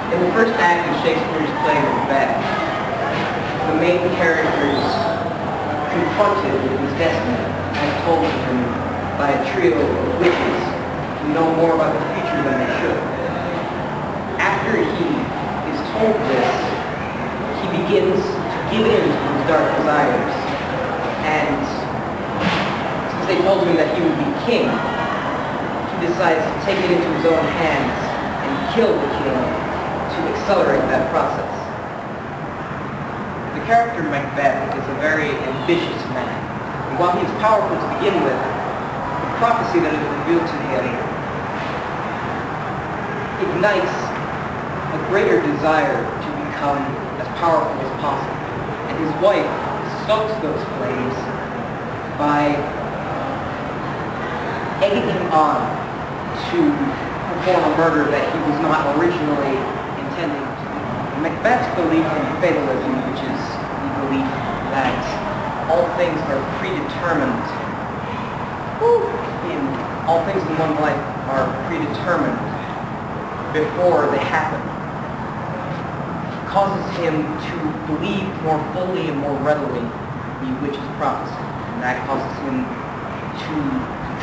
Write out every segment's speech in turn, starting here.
In the first act of Shakespeare's play Macbeth, the main character is confronted with his destiny as told to him by a trio of witches who know more about the future than they should. After he is told this, he begins to give in to his dark desires, and since they told him that he would be king, he decides to take it into his own hands and kill the king to accelerate that process. The character Macbeth is a very ambitious man, and while he is powerful to begin with, the prophecy that is revealed to him ignites a greater desire to become as powerful as possible. And his wife stokes those flames by egging him on to perform a murder that he was not originally intending to do. Macbeth's belief in fatalism, which is the belief that all things are predetermined, all things in one's life are predetermined before they happen, causes him to believe more fully and more readily the witch's prophecy. And that causes him to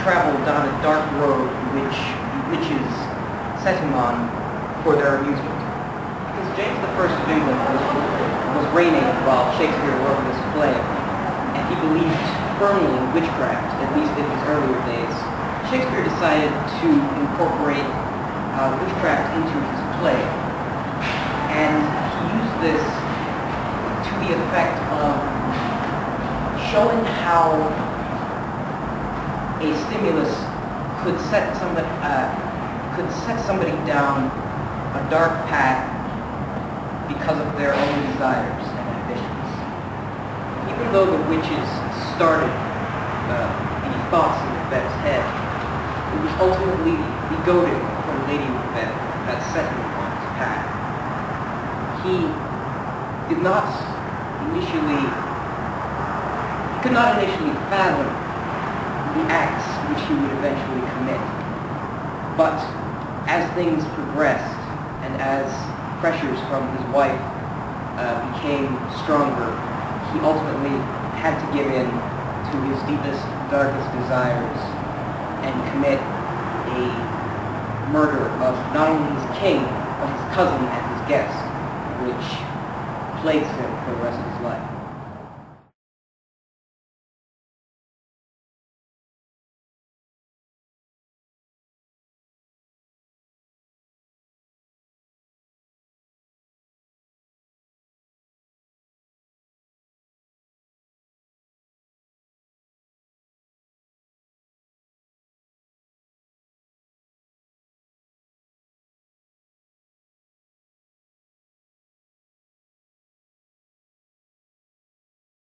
travel down a dark road which the witches set him on for their amusement. Because James I of England was reigning while Shakespeare wrote this play, and he believed firmly in witchcraft, at least in his earlier days. Shakespeare decided to incorporate witchcraft into his play, and he used this to the effect of showing how a stimulus could set somebody down a dark path because of their own desires and ambitions. Even though the witches started any thoughts in Macbeth's head, it was ultimately the goading from Lady Macbeth that set him on his path. He could not initially fathom the acts which he would eventually commit. But as things progressed, and as pressures from his wife became stronger, he ultimately had to give in to his deepest, darkest desires and commit a murder of not only his king, but his cousin and his guest, which plagues him for the rest of his life.